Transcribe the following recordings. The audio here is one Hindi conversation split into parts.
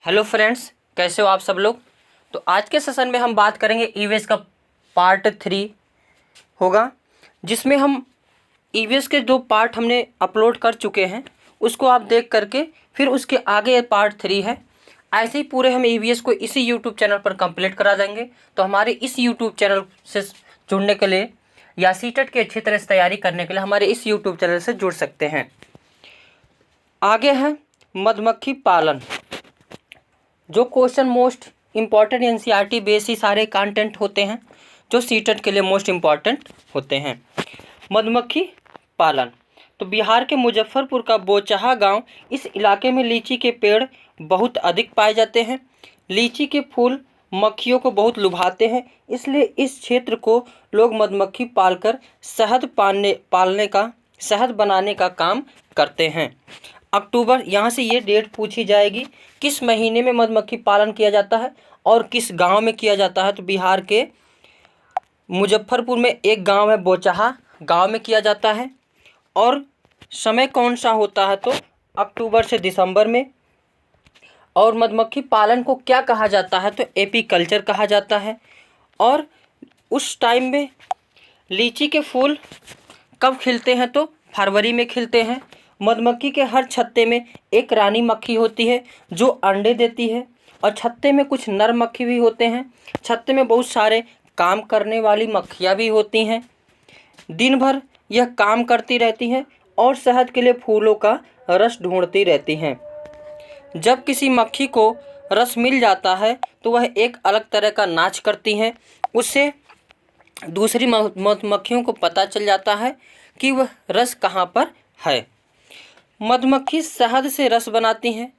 हेलो फ्रेंड्स, कैसे हो आप सब लोग। तो आज के सेशन में हम बात करेंगे ईवीएस का पार्ट 3 होगा, जिसमें हम ईवीएस के जो पार्ट हमने अपलोड कर चुके हैं उसको आप देख करके फिर उसके आगे पार्ट 3 है। ऐसे ही पूरे हम ईवीएस को इसी यूट्यूब चैनल पर कंप्लीट करा देंगे। तो हमारे इस यूट्यूब चैनल से जुड़ने के लिए या सीटेट की अच्छी तरह से तैयारी करने के लिए हमारे इस यूट्यूब चैनल से जुड़ सकते हैं। आगे है मधुमक्खी पालन। जो question most important NCERT base ही सारे कंटेंट होते हैं जो सीटेट के लिए मोस्ट इम्पॉर्टेंट होते हैं। मधुमक्खी पालन। तो बिहार के मुजफ्फरपुर का बोचहा गांव, इस इलाके में लीची के पेड़ बहुत अधिक पाए जाते हैं। लीची के फूल मक्खियों को बहुत लुभाते हैं, इसलिए इस क्षेत्र को लोग मधुमक्खी पालकर शहद बनाने का काम करते हैं। अक्टूबर, यहाँ से ये डेट पूछी जाएगी किस महीने में मधुमक्खी पालन किया जाता है और किस गांव में किया जाता है। तो बिहार के मुजफ्फरपुर में एक गांव है बोचहा, गांव में किया जाता है। और समय कौन सा होता है तो अक्टूबर से दिसंबर में। और मधुमक्खी पालन को क्या कहा जाता है तो एपीकल्चर कहा जाता है। और उस टाइम में लीची के फूल कब खिलते हैं तो फरवरी में खिलते हैं। मधुमक्खी के हर छत्ते में एक रानी मक्खी होती है जो अंडे देती है, और छत्ते में कुछ नर मक्खी भी होते हैं। छत्ते में बहुत सारे काम करने वाली मक्खियाँ भी होती हैं। दिन भर यह काम करती रहती हैं और शहद के लिए फूलों का रस ढूंढती रहती हैं। जब किसी मक्खी को रस मिल जाता है तो वह एक अलग तरह का नाच करती हैं। उससे दूसरी मधुमक्खियों को पता चल जाता है कि वह रस कहाँ पर है। मधुमक्खी शहद से रस बनाती हैं।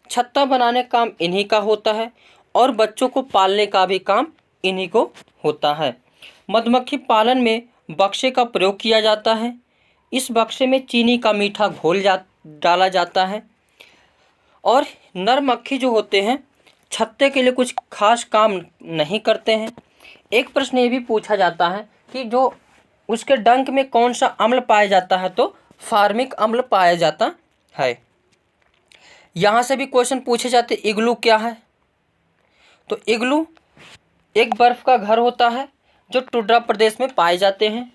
छत्ता बनाने का काम इन्हीं का होता है और बच्चों को पालने का भी काम इन्हीं को होता है। मधुमक्खी पालन में बक्से का प्रयोग किया जाता है। इस बक्से में चीनी का मीठा घोल डाला जाता है। और नर मक्खी जो होते हैं छत्ते के लिए कुछ खास काम नहीं करते हैं। एक प्रश्न ये भी पूछा जाता है कि जो उसके डंक में कौन सा अम्ल पाया जाता है तो फार्मिक अम्ल पाया जाता है। यहाँ से भी क्वेश्चन पूछे जाते इग्लू क्या है तो इग्लू एक बर्फ़ का घर होता है जो टुंड्रा प्रदेश में पाए जाते हैं।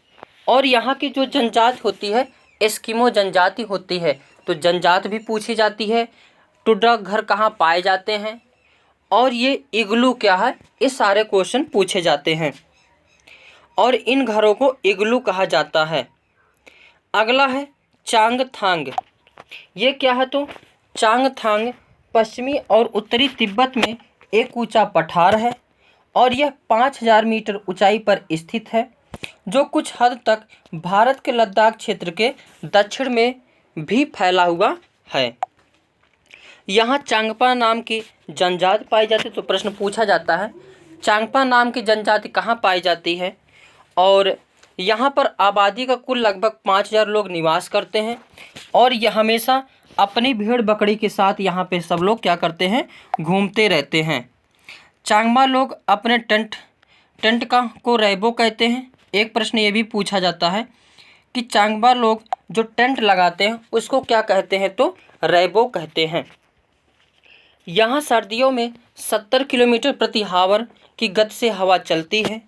और यहाँ की जो जनजाति होती है एस्किमो जनजाति होती है। तो जनजाति भी पूछी जाती है, टुंड्रा घर कहाँ पाए जाते हैं और ये इग्लू क्या है, ये सारे क्वेश्चन पूछे जाते हैं और इन घरों को इग्लू कहा जाता है। अगला है चांगथांग। ये क्या है तो चांगथांग पश्चिमी और उत्तरी तिब्बत में एक ऊंचा पठार है और यह 5000 मीटर ऊंचाई पर स्थित है, जो कुछ हद तक भारत के लद्दाख क्षेत्र के दक्षिण में भी फैला हुआ है। यहाँ चांगपा नाम की जनजाति पाई जाती है। तो प्रश्न पूछा जाता है चांगपा नाम की जनजाति कहाँ पाई जाती है। और यहाँ पर आबादी का कुल लगभग 5000 लोग निवास करते हैं और यह हमेशा अपनी भेड़ बकरी के साथ यहाँ पे सब लोग क्या करते हैं, घूमते रहते हैं। चांगमा लोग अपने टेंट को रैबो कहते हैं। एक प्रश्न ये भी पूछा जाता है कि चांगमा लोग जो टेंट लगाते हैं उसको क्या कहते हैं तो रैबो कहते हैं। यहाँ सर्दियों में 70 किलोमीटर प्रति आवर की गति से हवा चलती है।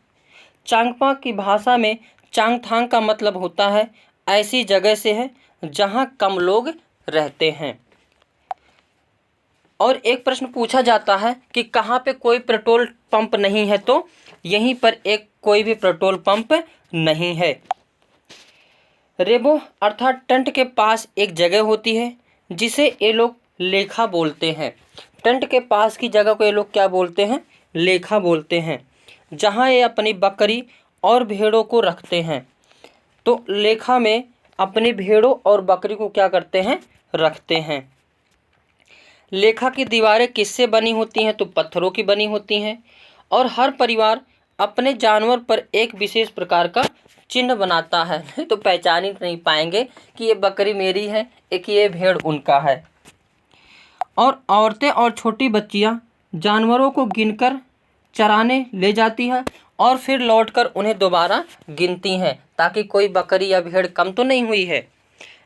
चांगपा की भाषा में चांगथांग का मतलब होता है ऐसी जगह से है जहाँ कम लोग रहते हैं। और एक प्रश्न पूछा जाता है कि कहाँ पे कोई पेट्रोल पंप नहीं है तो यहीं पर कोई भी पेट्रोल पंप नहीं है। रेबो अर्थात टेंट के पास एक जगह होती है जिसे ये लोग लेखा बोलते हैं। टेंट के पास की जगह को ये लोग क्या बोलते हैं, लेखा बोलते हैं, जहाँ ये अपनी बकरी और भेड़ों को रखते हैं। तो लेखा में अपनी भेड़ों और बकरी को क्या करते हैं, रखते हैं। लेखा की दीवारें किससे बनी होती हैं तो पत्थरों की बनी होती हैं और हर परिवार अपने जानवर पर एक विशेष प्रकार का चिन्ह बनाता है। तो पहचान ही नहीं पाएंगे कि ये बकरी मेरी है, एक ये भेड़ उनका है। और औरतें और छोटी बच्चियां जानवरों को गिनकर चराने ले जाती हैं और फिर लौटकर उन्हें दोबारा गिनती हैं ताकि कोई बकरी या भेड़ कम तो नहीं हुई है।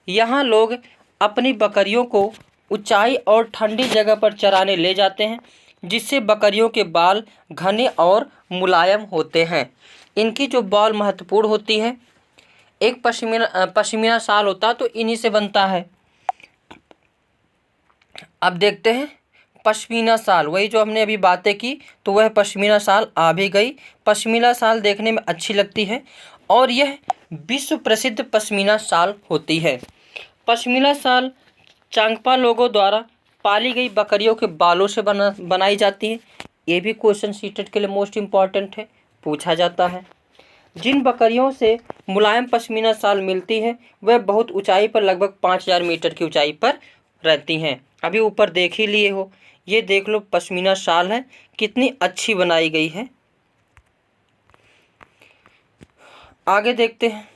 यहाँ लोग अपनी बकरियों को ऊंचाई और ठंडी जगह पर चराने ले जाते हैं, जिससे बकरियों के बाल घने और मुलायम होते हैं। इनकी जो बाल महत्वपूर्ण होती है, एक पश्मीना शाल होता है तो इन्हीं से बनता है। अब देखते हैं पश्मीना शाल, वही जो हमने अभी बातें की तो वह पश्मीना शाल आ भी गई। पश्मीना शाल देखने में अच्छी लगती है और यह विश्व प्रसिद्ध पश्मीना शाल होती है। पश्मीना शाल चांगपा लोगों द्वारा पाली गई बकरियों के बालों से बनाई जाती है। ये भी क्वेश्चन सीटेट के लिए मोस्ट इम्पॉर्टेंट है, पूछा जाता है। जिन बकरियों से मुलायम पश्मीना शाल मिलती है वह बहुत ऊंचाई पर, लगभग 5000 मीटर की ऊंचाई पर रहती हैं। अभी ऊपर देख ही लिए हो, ये देख लो पश्मीना शाल है, कितनी अच्छी बनाई गई है। आगे देखते हैं।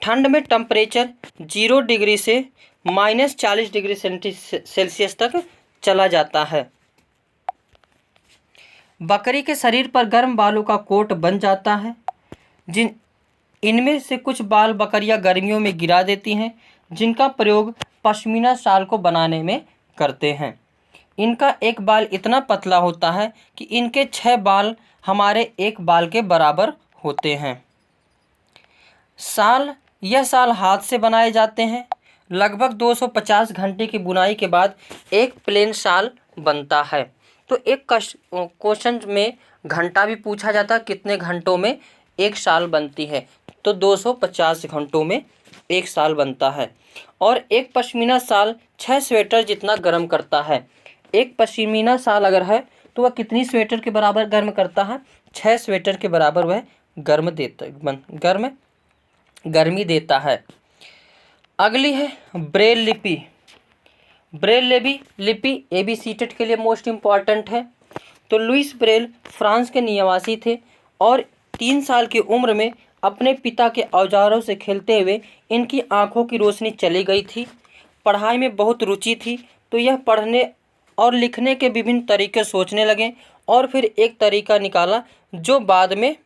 ठंड में टेम्परेचर 0 डिग्री से -40 डिग्री सेल्सियस तक चला जाता है। बकरी के शरीर पर गर्म बालों का कोट बन जाता है। इनमें से कुछ बाल बकरियां गर्मियों में गिरा देती हैं, जिनका प्रयोग पश्मीना शाल को बनाने में करते हैं। इनका एक बाल इतना पतला होता है कि इनके 6 बाल हमारे एक बाल के बराबर होते हैं। यह शाल हाथ से बनाए जाते हैं। लगभग 250 घंटे की बुनाई के बाद एक प्लेन शाल बनता है। तो एक क्वेश्चन में घंटा भी पूछा जाता है, कितने घंटों में एक शाल बनती है, तो 250 घंटों में एक शाल बनता है। और एक पश्मीना शाल 6 स्वेटर जितना गर्म करता है। एक पश्मीना शाल अगर है तो वह कितनी स्वेटर के बराबर गर्म करता है? 6 स्वेटर के बराबर वह गर्मी देता है। अगली है ब्रेल लिपि। ब्रेल लिपि ये भी सीटेट के लिए मोस्ट इम्पॉर्टेंट है। तो लुइस ब्रेल फ्रांस के निवासी थे और 3 साल की उम्र में अपने पिता के औजारों से खेलते हुए इनकी आंखों की रोशनी चली गई थी। पढ़ाई में बहुत रुचि थी, तो यह पढ़ने और लिखने के विभिन्न तरीके सोचने लगे और फिर एक तरीका निकाला जो बाद में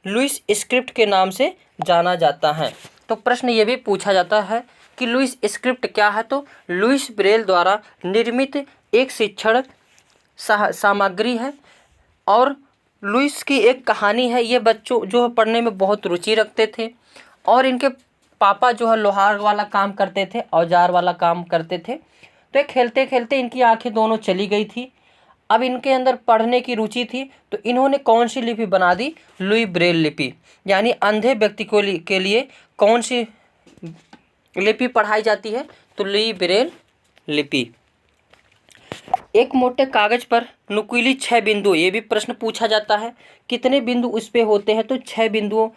लुइस स्क्रिप्ट के नाम से जाना जाता है। तो प्रश्न ये भी पूछा जाता है कि लुइस स्क्रिप्ट क्या है? तो लुइस ब्रेल द्वारा निर्मित एक शिक्षण सामग्री है और लुइस की एक कहानी है। ये बच्चों जो है पढ़ने में बहुत रुचि रखते थे और इनके पापा जो है लोहार वाला काम करते थे, औजार वाला काम करते थे। तो खेलते खेलते इनकी आंखें दोनों चली गई थी। अब इनके अंदर पढ़ने की रुचि थी, तो इन्होंने कौन सी लिपि बना दी? लुई ब्रेल लिपि। यानी अंधे व्यक्ति के लिए कौन सी लिपि पढ़ाई जाती है? तो लुई ब्रेल लिपि। एक मोटे कागज पर नुकीली 6 बिंदु, ये भी प्रश्न पूछा जाता है, कितने बिंदु उस पे होते हैं? तो 6 बिंदुओं,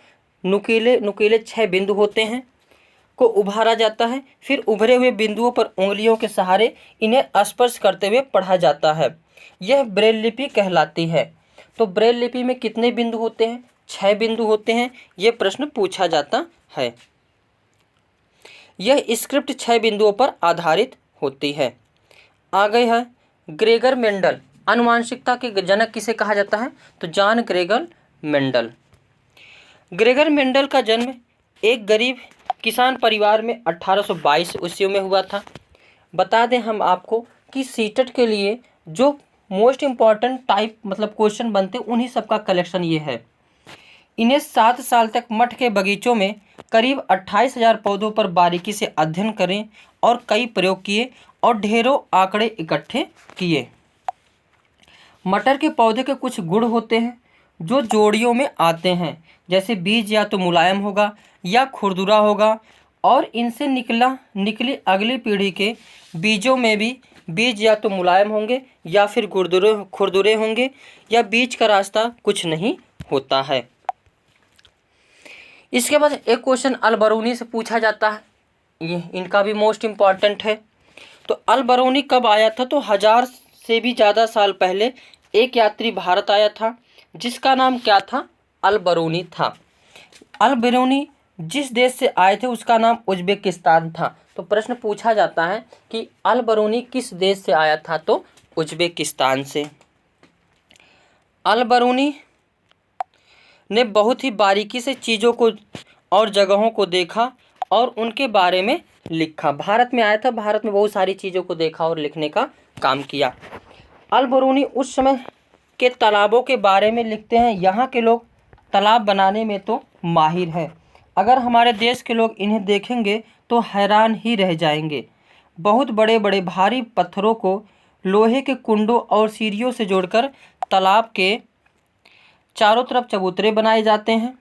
नुकीले 6 बिंदु होते हैं को उभारा जाता है। फिर उभरे हुए बिंदुओं पर उंगलियों के सहारे इन्हें स्पर्श करते हुए पढ़ा जाता है। यह ब्रेल लिपि कहलाती है। तो ब्रेल लिपि में कितने बिंदु होते हैं? 6 बिंदु होते हैं। यह प्रश्न पूछा जाता है। यह स्क्रिप्ट 6 बिंदुओं पर आधारित होती है। आगे है ग्रेगर मेंडल। आनुवांशिकता के जनक किसे कहा जाता है? तो John Gregor Mendel. Gregor Mendel का जन्म एक गरीब किसान परिवार में 1822 ईस्वी में हुआ था। बता दें हम आपको कि सीटेट के लिए जो मोस्ट इम्पॉर्टेंट टाइप मतलब क्वेश्चन बनते उन्हीं सब का कलेक्शन ये है। इन्हें 7 साल तक मठ के बगीचों में करीब 28,000 पौधों पर बारीकी से अध्ययन करें और कई प्रयोग किए और ढेरों आंकड़े इकट्ठे किए। मटर के पौधे के कुछ गुण होते हैं जो जोड़ियों में आते हैं, जैसे बीज या तो मुलायम होगा या खुरदुरा होगा और इनसे निकली अगली पीढ़ी के बीजों में भी बीज या तो मुलायम होंगे या फिर खुरदुरे होंगे या बीज का रास्ता कुछ नहीं होता है। इसके बाद एक क्वेश्चन अलबरूनी से पूछा जाता है, ये इनका भी मोस्ट इम्पॉर्टेंट है। तो अलबरूनी कब आया था? तो 1000 से भी ज़्यादा साल पहले एक यात्री भारत आया था जिसका नाम क्या था? अलबरूनी था। अलबरूनी जिस देश से आए थे उसका नाम उज्बेकिस्तान था। तो प्रश्न पूछा जाता है कि अलबरूनी किस देश से आया था? तो उज्बेकिस्तान से। अलबरूनी ने बहुत ही बारीकी से चीज़ों को और जगहों को देखा और उनके बारे में लिखा। भारत में आया था, भारत में बहुत सारी चीज़ों को देखा और लिखने का काम किया। अल बरूनी उस समय के तालाबों के बारे में लिखते हैं, यहाँ के लोग तालाब बनाने में तो माहिर हैं। अगर हमारे देश के लोग इन्हें देखेंगे तो हैरान ही रह जाएंगे। बहुत बड़े बड़े भारी पत्थरों को लोहे के कुंडों और सीढ़ियों से जोड़कर तालाब के चारों तरफ चबूतरे बनाए जाते हैं।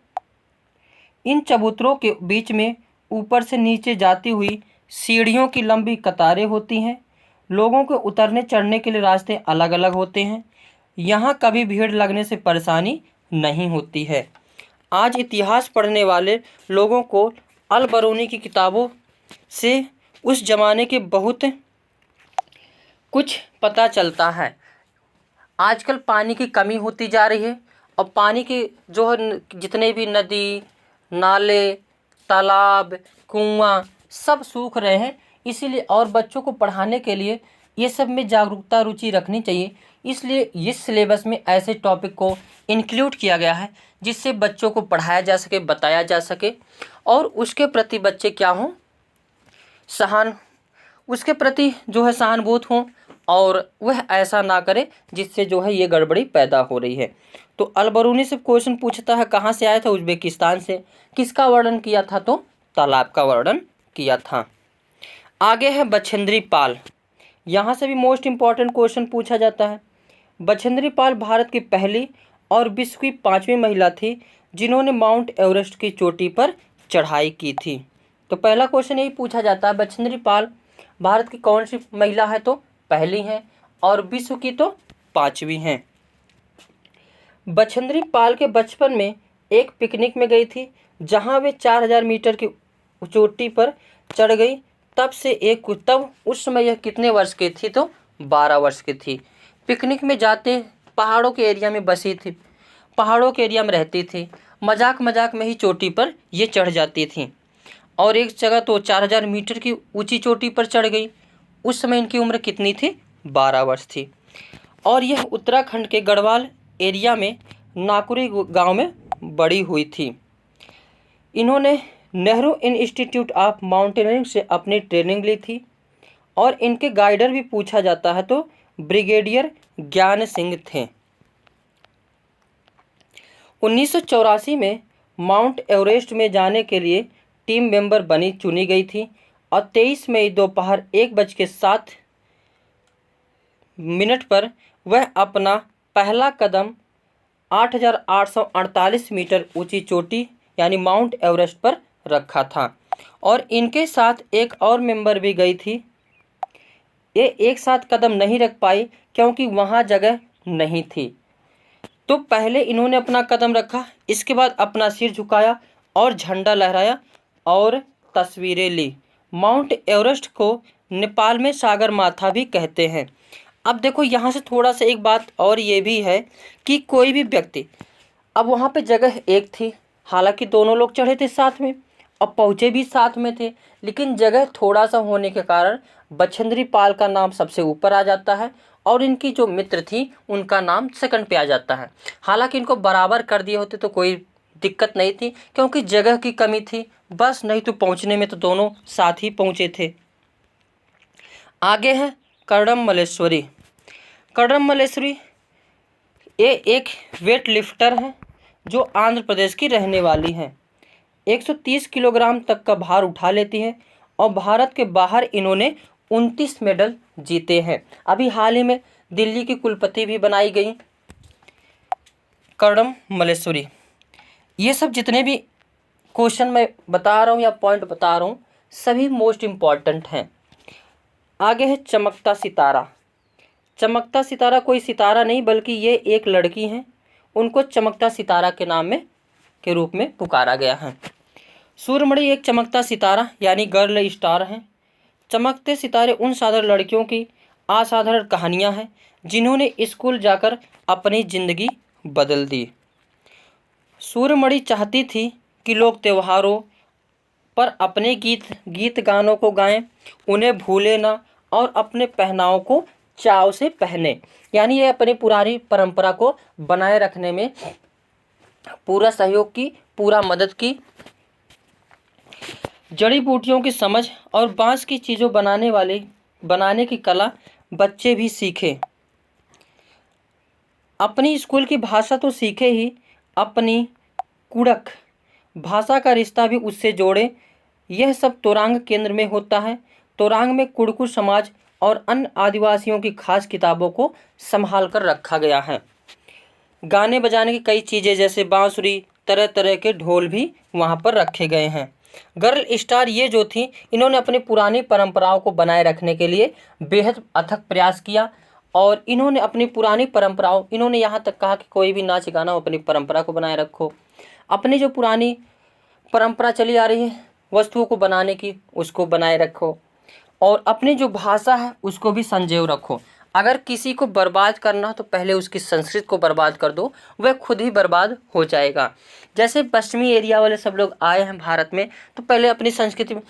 इन चबूतरों के बीच में ऊपर से नीचे जाती हुई सीढ़ियों की लंबी कतारें होती हैं। लोगों को उतरने चढ़ने के लिए रास्ते अलग अलग होते हैं। यहाँ कभी भीड़ लगने से परेशानी नहीं होती है। आज इतिहास पढ़ने वाले लोगों को अल बरूनी की किताबों से उस ज़माने के बहुत कुछ पता चलता है। आजकल पानी की कमी होती जा रही है और पानी के जो है जितने भी नदी, नाले, तालाब, कुआं सब सूख रहे हैं। इसीलिए और बच्चों को पढ़ाने के लिए ये सब में जागरूकता, रुचि रखनी चाहिए। इसलिए इस सिलेबस में ऐसे टॉपिक को इंक्लूड किया गया है जिससे बच्चों को पढ़ाया जा सके, बताया जा सके और उसके प्रति बच्चे क्या हों, उसके प्रति जो है सहानुभूत हों और वह ऐसा ना करे जिससे जो है ये गड़बड़ी पैदा हो रही है। तो अल बरूनी से क्वेश्चन पूछता है कहाँ से आया था, उज़्बेकिस्तान से। किसका वर्णन किया था, तो तालाब का वर्णन किया था। आगे है बछेंद्री पाल। यहाँ से भी मोस्ट इम्पॉर्टेंट क्वेश्चन पूछा जाता है। बछेंद्री पाल भारत की पहली और विश्व की 5वीं महिला थी जिन्होंने माउंट एवरेस्ट की चोटी पर चढ़ाई की थी। तो पहला क्वेश्चन यही पूछा जाता है, बछेंद्री पाल भारत की कौन सी महिला है, तो पहली हैं और विश्व की तो 5वीं हैं। बछेंद्री पाल के बचपन में एक पिकनिक में गई थी जहां वे 4000 मीटर की चोटी पर चढ़ गई। तब उस समय यह कितने वर्ष की थी, तो 12 वर्ष की थी। पिकनिक में जाते पहाड़ों के एरिया में बसी थी, पहाड़ों के एरिया में रहती थी। मजाक मजाक में ही चोटी पर ये चढ़ जाती थी और एक जगह तो 4000 मीटर की ऊंची चोटी पर चढ़ गई। उस समय इनकी उम्र कितनी थी, 12 वर्ष थी। और यह उत्तराखंड के गढ़वाल एरिया में नाकुरी गांव में बड़ी हुई थी। इन्होंने नेहरू इंस्टीट्यूट ऑफ माउंटेनियरिंग से अपनी ट्रेनिंग ली थी और इनके गाइडर भी पूछा जाता है तो ब्रिगेडियर ज्ञान सिंह थे। 1984 में माउंट एवरेस्ट में जाने के लिए टीम मेंबर चुनी गई थी और 23 मई दोपहर 1:07 पर वह अपना पहला कदम 8848 मीटर ऊंची चोटी यानी माउंट एवरेस्ट पर रखा था। और इनके साथ एक और मेंबर भी गई थी। ये एक साथ कदम नहीं रख पाई क्योंकि वहाँ जगह नहीं थी। तो पहले इन्होंने अपना कदम रखा, इसके बाद अपना सिर झुकाया और झंडा लहराया और तस्वीरें ली। माउंट एवरेस्ट को नेपाल में सागर माथा भी कहते हैं। अब देखो यहाँ से थोड़ा सा एक बात और ये भी है कि कोई भी व्यक्ति, अब वहाँ पे जगह एक थी, हालांकि दोनों लोग चढ़े थे साथ में और पहुँचे भी साथ में थे, लेकिन जगह थोड़ा सा होने के कारण बछेंद्री पाल का नाम सबसे ऊपर आ जाता है और इनकी जो मित्र थी उनका नाम सेकंड पे आ जाता है। हालांकि इनको बराबर कर दिए होते तो कोई दिक्कत नहीं थी क्योंकि जगह की कमी थी, बस नहीं तो पहुँचने में तो दोनों साथ ही पहुँचे थे। आगे है कर्दम मल्लेश्वरी। कर्दम मल्लेश्वरी ये एक वेट लिफ्टर है जो आंध्र प्रदेश की रहने वाली हैं। 130 किलोग्राम तक का भार उठा लेती हैं और भारत के बाहर इन्होंने 29 मेडल जीते हैं। अभी हाल ही में दिल्ली की कुलपति भी बनाई गई कर्दम मल्लेश्वरी। ये सब जितने भी क्वेश्चन मैं बता रहा हूँ या पॉइंट बता रहा हूँ सभी मोस्ट इम्पॉर्टेंट हैं। आगे है चमकता सितारा। चमकता सितारा कोई सितारा नहीं बल्कि ये एक लड़की हैं, उनको चमकता सितारा के नाम में के रूप में पुकारा गया है। सूर्यमणि एक चमकता सितारा यानी गर्ल स्टार हैं। चमकते सितारे उन साधारण लड़कियों की असाधारण कहानियां हैं जिन्होंने स्कूल जाकर अपनी ज़िंदगी बदल दी। सूर्यमणि चाहती थी कि लोग त्योहारों पर अपने गीत गानों को गाएं, उन्हें भूले ना और अपने पहनावों को चाव से पहने, यानी ये अपनी पुरानी परंपरा को बनाए रखने में पूरा सहयोग की, पूरा मदद की। जड़ी बूटियों की समझ और बांस की चीज़ों बनाने की कला बच्चे भी सीखें। अपनी स्कूल की भाषा तो सीखे ही, अपनी कुड़क भाषा का रिश्ता भी उससे जोड़े। यह सब तोरांग केंद्र में होता है। तोरांग में कुड़कू समाज और अन्य आदिवासियों की खास किताबों को संभाल कर रखा गया है। गाने बजाने की कई चीज़ें जैसे बांसुरी, तरह तरह के ढोल भी वहाँ पर रखे गए हैं। गर्ल स्टार ये जो थी, इन्होंने अपनी पुरानी परंपराओं को बनाए रखने के लिए बेहद अथक प्रयास किया और इन्होंने अपनी पुरानी परंपराओं, इन्होंने यहाँ तक कहा कि कोई भी नाच गाना हो अपनी परंपरा को बनाए रखो। अपनी जो पुरानी परंपरा चली आ रही है वस्तुओं को बनाने की, उसको बनाए रखो और अपनी जो भाषा है उसको भी संजोए रखो। अगर किसी को बर्बाद करना हो तो पहले उसकी संस्कृति को बर्बाद कर दो, वह खुद ही बर्बाद हो जाएगा। जैसे पश्चिमी एरिया वाले सब लोग आए हैं भारत में, तो पहले अपनी संस्कृति में,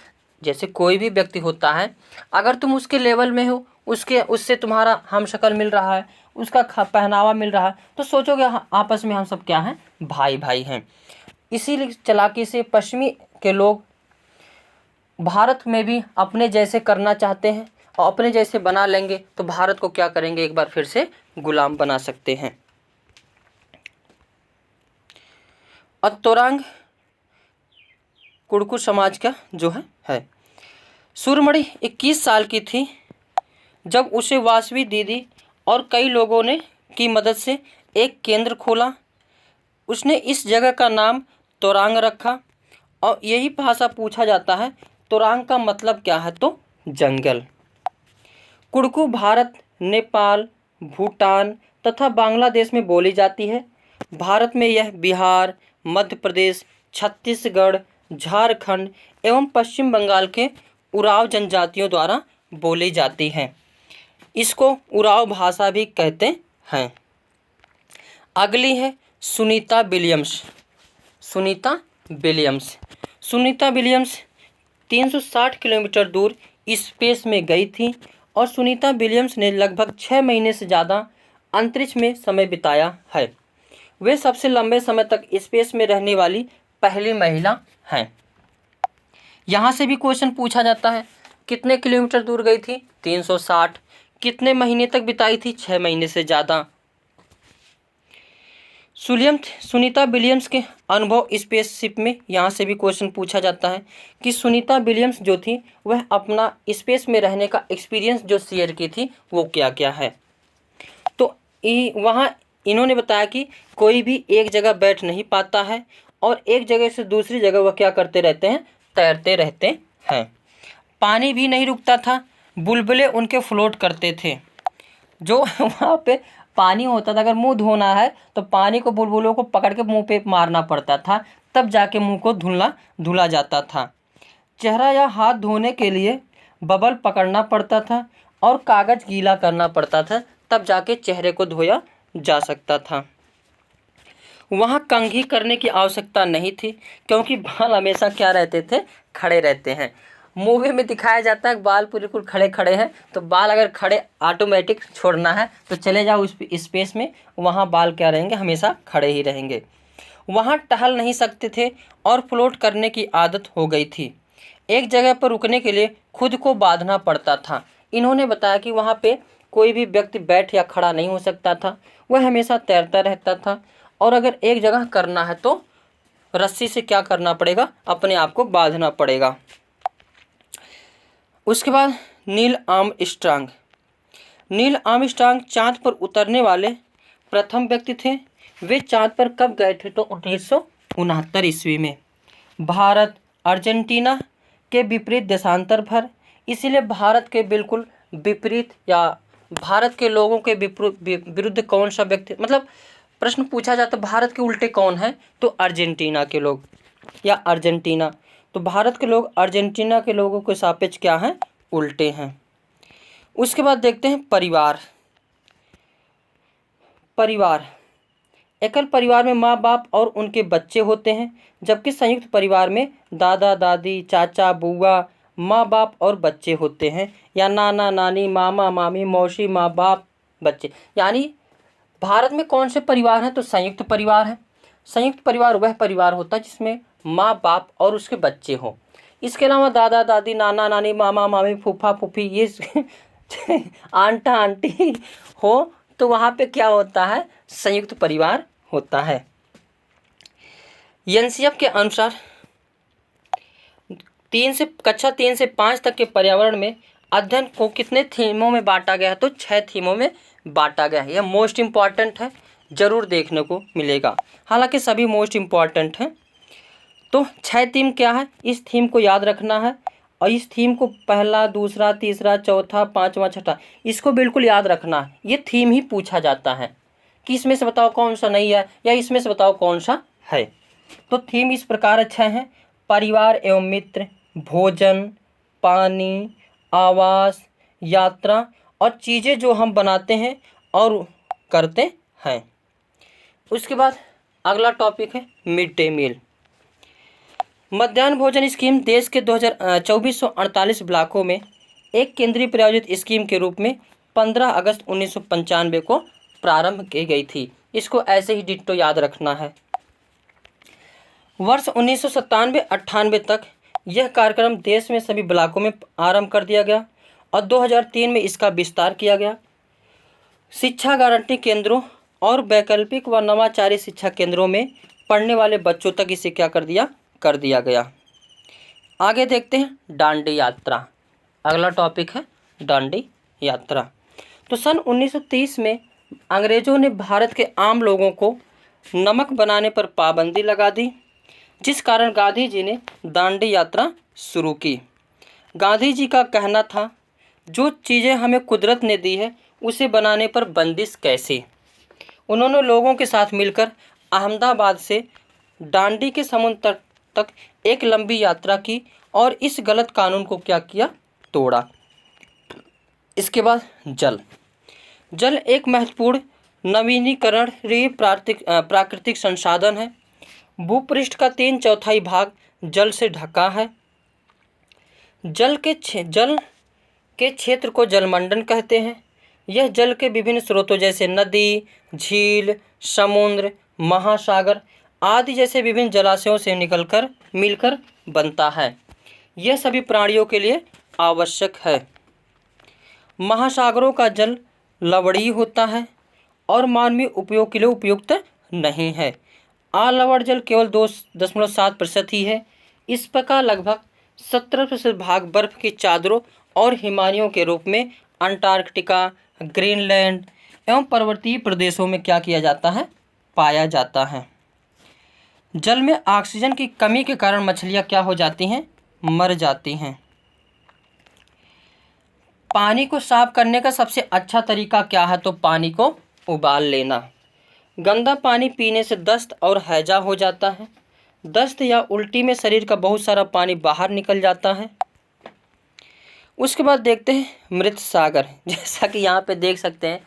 जैसे कोई भी व्यक्ति होता है, अगर तुम उसके लेवल में हो, उससे तुम्हारा हमशक्ल मिल रहा है, उसका पहनावा मिल रहा है, तो सोचोगे आपस में हम सब क्या हैं, भाई भाई हैं। इसीलिए चालाकी से पश्चिमी के लोग भारत में भी अपने जैसे करना चाहते हैं और अपने जैसे बना लेंगे तो भारत को क्या करेंगे, एक बार फिर से गुलाम बना सकते हैं। और तोरांग कुड़कू समाज का जो है सूरमणि 21 साल की थी जब उसे वासवी दीदी और कई लोगों ने की मदद से एक केंद्र खोला। उसने इस जगह का नाम तोरांग रखा और यही भाषा पूछा जाता है। तोरांग का मतलब क्या है, तो जंगल। कुड़कू भारत, नेपाल, भूटान तथा बांग्लादेश में बोली जाती है। भारत में यह बिहार, मध्य प्रदेश, छत्तीसगढ़, झारखंड एवं पश्चिम बंगाल के उराव जनजातियों द्वारा बोली जाती है। इसको उराव भाषा भी कहते हैं। अगली है Sunita Williams. Sunita Williams 360 kilometre दूर स्पेस में गई थी और सुनीता विलियम्स ने लगभग 6 महीने से ज़्यादा अंतरिक्ष में समय बिताया है। वे सबसे लंबे समय तक स्पेस में रहने वाली पहली महिला हैं। यहाँ से भी क्वेश्चन पूछा जाता है, कितने किलोमीटर दूर गई थी, 360। कितने महीने तक बिताई थी, 6 महीने से ज़्यादा। सुनीता विलियम्स के अनुभव स्पेसशिप में, यहाँ से भी क्वेश्चन पूछा जाता है कि सुनीता विलियम्स जो थी वह अपना स्पेस में रहने का एक्सपीरियंस जो शेयर की थी वो क्या क्या है। तो वहाँ इन्होंने बताया कि कोई भी एक जगह बैठ नहीं पाता है और एक जगह से दूसरी जगह वह क्या करते रहते हैं, तैरते रहते हैं। पानी भी नहीं रुकता था, बुलबुले उनके फ्लोट करते थे। जो वहाँ पे पानी होता था, अगर मुंह धोना है तो पानी को बुलबुलों को पकड़ के मुंह पे मारना पड़ता था, तब जाके मुंह को धुला जाता था। चेहरा या हाथ धोने के लिए बबल पकड़ना पड़ता था और कागज़ गीला करना पड़ता था, तब जाके चेहरे को धोया जा सकता था। वहाँ कंघी करने की आवश्यकता नहीं थी क्योंकि बाल हमेशा क्या रहते थे, खड़े रहते हैं। मूवी में दिखाया जाता है बाल बिल्कुल खड़े खड़े हैं, तो बाल अगर खड़े ऑटोमेटिक छोड़ना है तो चले जाओ उस स्पेस में, वहाँ बाल क्या रहेंगे, हमेशा खड़े ही रहेंगे। वहाँ टहल नहीं सकते थे और फ्लोट करने की आदत हो गई थी। एक जगह पर रुकने के लिए खुद को बांधना पड़ता था। इन्होंने बताया कि वहाँ पे कोई भी व्यक्ति बैठ या खड़ा नहीं हो सकता था, वह हमेशा तैरता रहता था और अगर एक जगह करना है तो रस्सी से क्या करना पड़ेगा, अपने आप को बांधना पड़ेगा। उसके बाद नील आर्मस्ट्रांग चाँद पर उतरने वाले प्रथम व्यक्ति थे। वे चाँद पर कब गए थे, तो 1969 ईस्वी में। भारत अर्जेंटीना के विपरीत देशांतर पर, इसीलिए भारत के बिल्कुल विपरीत या भारत के लोगों के विरुद्ध कौन सा व्यक्ति, मतलब प्रश्न पूछा जाता भारत के उल्टे कौन है, तो अर्जेंटीना के लोग या अर्जेंटीना। तो भारत के लोग अर्जेंटीना के लोगों के सापेक्ष क्या हैं, उल्टे हैं। उसके बाद देखते हैं परिवार। एकल परिवार में माँ बाप और उनके बच्चे होते हैं, जबकि संयुक्त परिवार में दादा दादी, चाचा बुआ, माँ बाप और बच्चे होते हैं, या नाना नानी, मामा मामी, मौसी, माँ बाप, बच्चे। यानी भारत में कौन से परिवार हैं, तो संयुक्त परिवार है। संयुक्त परिवार वह परिवार होता है जिसमें माँ बाप और उसके बच्चे हों। इसके अलावा दादा दादी, नाना नानी, मामा मामी, फूफा फूफी, ये आंटा आंटी हो तो वहाँ पे क्या होता है, संयुक्त परिवार होता है। एनसीएफ के अनुसार कक्षा 3 से 5 तक के पर्यावरण में अध्ययन को कितने थीमों में बांटा गया है, तो 6 थीमों में बांटा गया है। यह मोस्ट इम्पॉर्टेंट है, जरूर देखने को मिलेगा, हालांकि सभी मोस्ट इम्पॉर्टेंट हैं। तो 6 थीम क्या है, इस थीम को याद रखना है, और इस थीम को पहला, दूसरा, तीसरा, चौथा, पांचवा, छठा, इसको बिल्कुल याद रखना है। ये थीम ही पूछा जाता है कि इसमें से बताओ कौन सा नहीं है, या इसमें से बताओ कौन सा है। तो थीम इस प्रकार 6 हैं: परिवार एवं मित्र, भोजन, पानी, आवास, यात्रा और चीज़ें जो हम बनाते हैं और करते हैं। उसके बाद अगला टॉपिक है मिड डे मील। मध्याह्न भोजन स्कीम देश के 2448 ब्लॉकों में एक केंद्रीय प्रायोजित स्कीम के रूप में 15 अगस्त 1995 को प्रारंभ की गई थी। इसको ऐसे ही डिट्टो याद रखना है। वर्ष 1997-98 तक यह कार्यक्रम देश में सभी ब्लॉकों में आरंभ कर दिया गया और 2003 में इसका विस्तार किया गया। शिक्षा गारंटी केंद्रों और वैकल्पिक व नवाचारी शिक्षा केंद्रों में पढ़ने वाले बच्चों तक इसे क्या कर दिया गया। आगे देखते हैं दांडी यात्रा। अगला टॉपिक है दांडी यात्रा। तो सन 1930 में अंग्रेज़ों ने भारत के आम लोगों को नमक बनाने पर पाबंदी लगा दी, जिस कारण गांधी जी ने दांडी यात्रा शुरू की। गांधी जी का कहना था, जो चीज़ें हमें कुदरत ने दी है उसे बनाने पर बंदिश कैसे। उन्होंने लोगों के साथ मिलकर अहमदाबाद से दांडी के समुद्र तक एक लंबी यात्रा की और इस गलत कानून को क्या किया, तोड़ा। इसके बाद जल एक महत्वपूर्ण नवीनीकरणीय प्राकृतिक संसाधन है। भूपृष्ठ का 3/4 भाग जल से ढका है। जल के क्षेत्र को जलमंडन कहते हैं। यह जल के विभिन्न स्रोतों जैसे नदी, झील, समुद्र, महासागर आदि जैसे विभिन्न जलाशयों से मिलकर बनता है। यह सभी प्राणियों के लिए आवश्यक है। महासागरों का जल लवणीय होता है और मानवीय उपयोग के लिए उपयुक्त नहीं है। अलवण जल केवल 2.7% ही है। इस प्रकार लगभग 70% भाग बर्फ की चादरों और हिमालयों के रूप में अंटार्कटिका, ग्रीनलैंड एवं पर्वतीय प्रदेशों में क्या किया जाता है, पाया जाता है। जल में ऑक्सीजन की कमी के कारण मछलियाँ क्या हो जाती हैं, मर जाती हैं। पानी को साफ करने का सबसे अच्छा तरीका क्या है, तो पानी को उबाल लेना। गंदा पानी पीने से दस्त और हैजा हो जाता है। दस्त या उल्टी में शरीर का बहुत सारा पानी बाहर निकल जाता है। उसके बाद देखते हैं मृत सागर। जैसा कि यहाँ पे देख सकते हैं,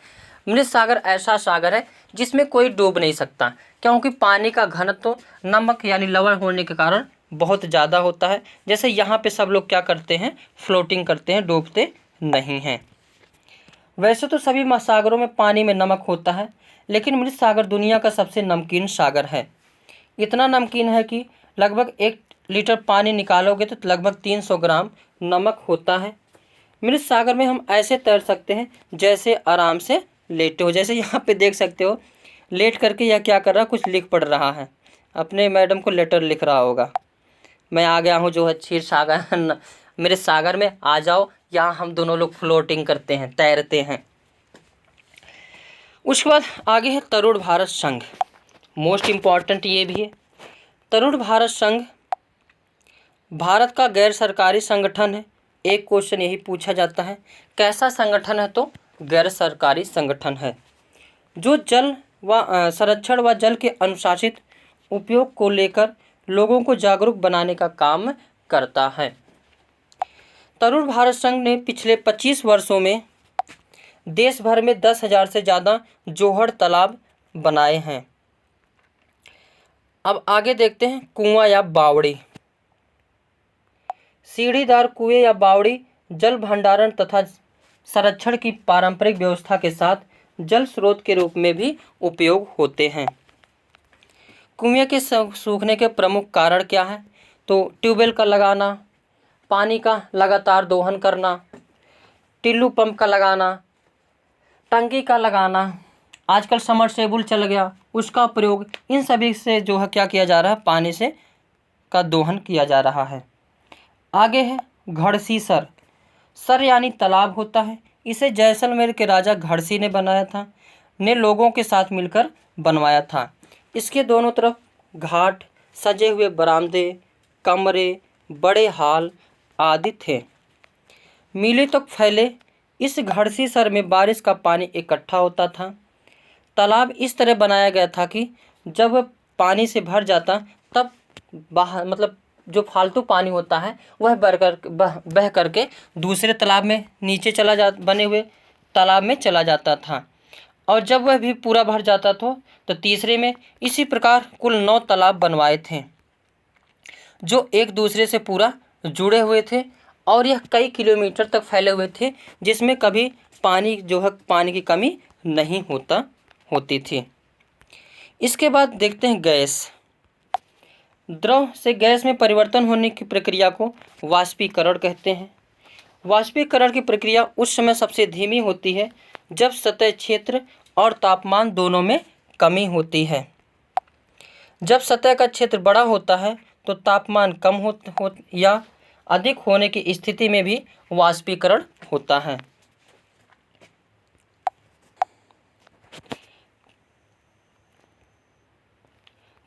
मृत सागर ऐसा सागर है जिसमें कोई डूब नहीं सकता, क्योंकि पानी का घनत्व नमक यानी लवण होने के कारण बहुत ज़्यादा होता है। जैसे यहाँ पे सब लोग क्या करते हैं, फ्लोटिंग करते हैं, डूबते नहीं हैं। वैसे तो सभी महासागरों में पानी में नमक होता है, लेकिन मृत सागर दुनिया का सबसे नमकीन सागर है। इतना नमकीन है कि लगभग 1 लीटर पानी निकालोगे तो लगभग 300 ग्राम नमक होता है। मृत सागर में हम ऐसे तैर सकते हैं जैसे आराम से लेटे हो। जैसे यहाँ पे देख सकते हो, लेट करके यह क्या कर रहा है, कुछ लिख पढ़ रहा है, अपने मैडम को लेटर लिख रहा होगा। मैं आ गया हूँ जो है क्षीर सागर मृत सागर में, आ जाओ, यहाँ हम दोनों लोग फ्लोटिंग करते हैं, तैरते हैं। उसके बाद आगे है तरुण भारत संघ। मोस्ट इम्पॉर्टेंट ये भी है। तरुण भारत संघ भारत का गैर सरकारी संगठन है। एक क्वेश्चन यही पूछा जाता है, कैसा संगठन है, तो गैर सरकारी संगठन है जो जल व संरक्षण व जल के अनुशासित उपयोग को लेकर लोगों को जागरूक बनाने का काम करता है। तरुण भारत संघ ने पिछले 25 वर्षों में देश भर में 10,000 से ज़्यादा जोहड़ तालाब बनाए हैं। अब आगे देखते हैं कुआं या बावड़ी। सीढ़ीदार कुएं या बावड़ी जल भंडारण तथा संरक्षण की पारंपरिक व्यवस्था के साथ जल स्रोत के रूप में भी उपयोग होते हैं। कुएं के सूखने के प्रमुख कारण क्या है, तो ट्यूबवेल का लगाना, पानी का लगातार दोहन करना, टिल्लू पंप का लगाना, टंकी का लगाना, आजकल समरसेबुल चल गया उसका प्रयोग, इन सभी से जो है क्या किया जा रहा है, पानी से का दोहन किया जा रहा है। आगे है घड़सी सर। सर यानी तालाब होता है। इसे जैसलमेर के राजा घड़सी ने बनाया था, ने लोगों के साथ मिलकर बनवाया था। इसके दोनों तरफ घाट, सजे हुए बरामदे, कमरे, बड़े हाल आदि थे। मीलों तक फैले इस घड़सी सर में बारिश का पानी इकट्ठा होता था। तालाब इस तरह बनाया गया था कि जब वह पानी से भर जाता तब बाहर मतलब जो फालतू पानी होता है वह बह करके दूसरे तालाब में नीचे बने हुए तालाब में चला जाता था, और जब वह भी पूरा भर जाता था तो तीसरे में। इसी प्रकार कुल 9 तालाब बनवाए थे जो एक दूसरे से पूरा जुड़े हुए थे, और यह कई किलोमीटर तक फैले हुए थे, जिसमें कभी पानी की कमी नहीं होती थी। इसके बाद देखते हैं गैस। द्रव से गैस में परिवर्तन होने की प्रक्रिया को वाष्पीकरण कहते हैं। वाष्पीकरण की प्रक्रिया उस समय सबसे धीमी होती है जब सतह क्षेत्र और तापमान दोनों में कमी होती है। जब सतह का क्षेत्र बड़ा होता है तो तापमान कम या अधिक होने की स्थिति में भी वाष्पीकरण होता है।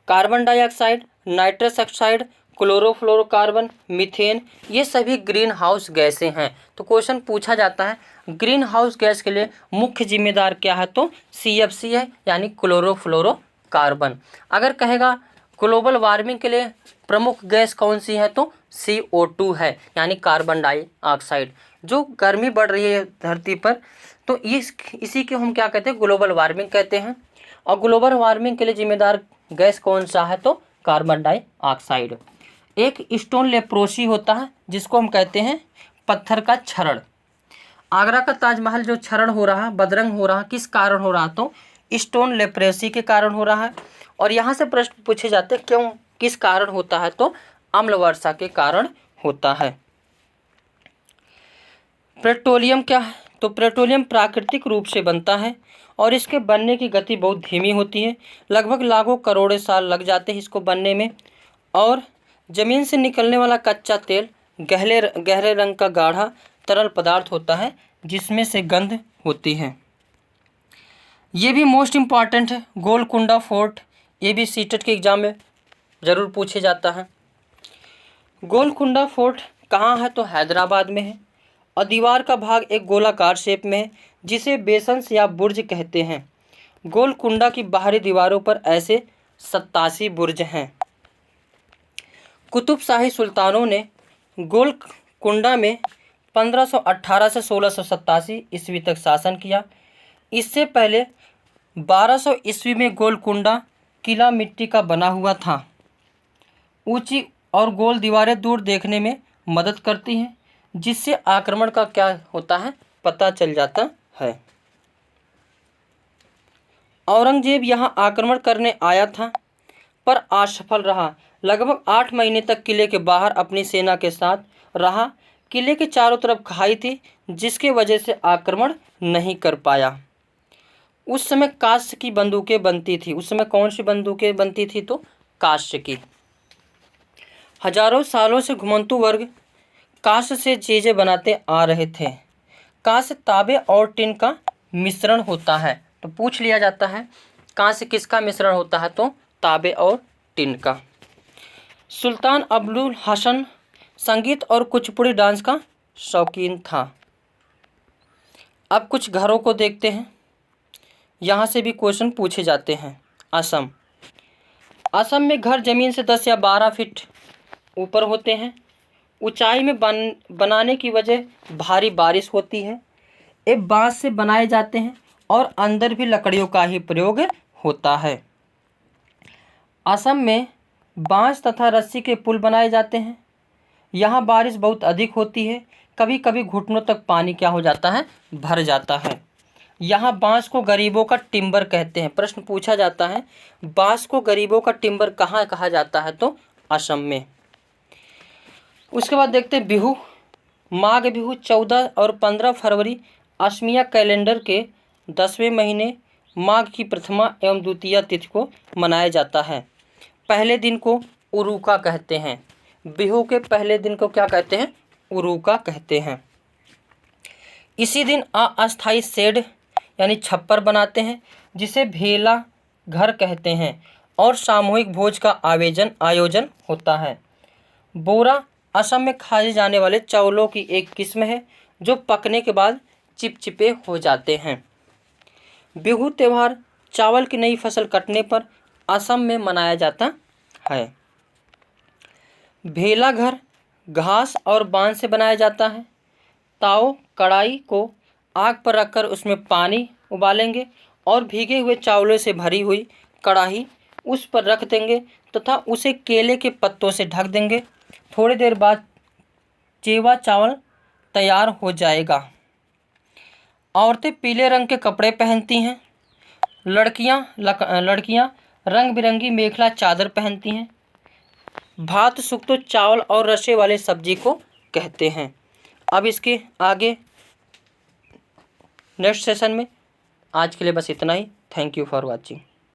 Carbon dioxide, nitrous oxide, chlorofluorocarbon, methane, ये सभी ग्रीन हाउस गैसें हैं। तो क्वेश्चन पूछा जाता है ग्रीन हाउस गैस के लिए मुख्य जिम्मेदार क्या है, तो CFC है यानी क्लोरोफ्लोरोकार्बन। अगर कहेगा ग्लोबल वार्मिंग के लिए प्रमुख गैस कौन सी है, तो CO2 है यानी कार्बन डाइऑक्साइड। जो गर्मी बढ़ रही है धरती पर, तो इसी को हम क्या कहते हैं, ग्लोबल वार्मिंग कहते हैं। और ग्लोबल वार्मिंग के लिए जिम्मेदार गैस कौन सा है, तो कार्बन डाइऑक्साइड। एक स्टोन लेप्रोसी होता है जिसको हम कहते हैं पत्थर का क्षरण। आगरा का ताजमहल जो क्षरण हो रहा है, बदरंग हो रहा है, किस कारण हो रहा, तो स्टोन लेप्रोसी के कारण हो रहा है। और यहाँ से प्रश्न पूछे जाते हैं क्यों, किस कारण होता है, तो अम्ल वर्षा के कारण होता है। पेट्रोलियम क्या है, तो पेट्रोलियम प्राकृतिक रूप से बनता है और इसके बनने की गति बहुत धीमी होती है। लगभग लाखों करोड़ों साल लग जाते हैं इसको बनने में। और ज़मीन से निकलने वाला कच्चा तेल गहरे रंग का गाढ़ा तरल पदार्थ होता है जिसमें से गंध होती है। ये भी मोस्ट इम्पॉर्टेंट है, गोलकुंडा फोर्ट, ये भी सीटेट के एग्ज़ाम में ज़रूर पूछे जाता है। गोलकुंडा फोर्ट कहाँ है, तो हैदराबाद में है, और दीवार का भाग एक गोलाकार शेप में है जिसे बेसन्स या बुर्ज कहते हैं। गोलकुंडा की बाहरी दीवारों पर ऐसे 87 बुर्ज हैं। कुतुबशाही सुल्तानों ने गोलकुंडा में 1518 से 1687 ईस्वी तक शासन किया। इससे पहले 1200 ईस्वी में गोलकुंडा किला मिट्टी का बना हुआ था। ऊंची और गोल दीवारें दूर देखने में मदद करती हैं, जिससे आक्रमण का क्या होता है, पता चल जाता है। औरंगजेब यहाँ आक्रमण करने आया था पर असफल रहा। लगभग 8 महीने तक किले के बाहर अपनी सेना के साथ रहा। किले के चारों तरफ खाई थी जिसके वजह से आक्रमण नहीं कर पाया। उस समय कांस्य की बंदूकें बनती थी। उस समय कौन सी बंदूकें बनती थी, तो कांस्य की। हजारों सालों से घुमंतू वर्ग कांस्य से चीज़ें बनाते आ रहे थे। कांस्य तांबे और टिन का मिश्रण होता है। तो पूछ लिया जाता है कांस्य किसका मिश्रण होता है, तो तांबे और टिन का। सुल्तान अब्दुल हसन संगीत और कुचिपुड़ी डांस का शौकीन था। अब कुछ घरों को देखते हैं, यहाँ से भी क्वेश्चन पूछे जाते हैं। असम में घर ज़मीन से 10 या 12 फीट ऊपर होते हैं। ऊंचाई में बनाने की वजह भारी बारिश होती है। ये बांस से बनाए जाते हैं और अंदर भी लकड़ियों का ही प्रयोग होता है। असम में बांस तथा रस्सी के पुल बनाए जाते हैं। यहाँ बारिश बहुत अधिक होती है, कभी कभी घुटनों तक पानी क्या हो जाता है, भर जाता है। यहाँ बांस को गरीबों का टिम्बर कहते हैं। प्रश्न पूछा जाता है बांस को गरीबों का टिम्बर कहाँ कहा जाता है, तो असम में। उसके बाद देखते हैं बिहू। माघ बिहू 14 और 15 फरवरी असमिया कैलेंडर के 10वें महीने माघ की प्रथमा एवं द्वितीया तिथि को मनाया जाता है। पहले दिन को उरुका कहते हैं। बिहू के पहले दिन को क्या कहते हैं? उरुका कहते हैं। इसी दिन अस्थायी शेड यानी छप्पर बनाते हैं, जिसे भेला घर कहते हैं, और सामूहिक भोज का आयोजन होता है। बोरा असम में खाए जाने वाले चावलों की एक किस्म है जो पकने के बाद चिपचिपे हो जाते हैं। बिहू त्यौहार चावल की नई फसल कटने पर असम में मनाया जाता है। भेला घर घास और बांस से बनाया जाता है। ताव कढ़ाई को आग पर रखकर उसमें पानी उबालेंगे और भीगे हुए चावलों से भरी हुई कढ़ाई उस पर रख देंगे तथा उसे केले के पत्तों से ढक देंगे। थोड़ी देर बाद चेवा चावल तैयार हो जाएगा। औरतें पीले रंग के कपड़े पहनती हैं। लड़कियां रंग बिरंगी मेखला चादर पहनती हैं। भात सुख तो चावल और रसे वाले सब्जी को कहते हैं। अब इसके आगे नेक्स्ट सेशन में। आज के लिए बस इतना ही। Thank you for watching.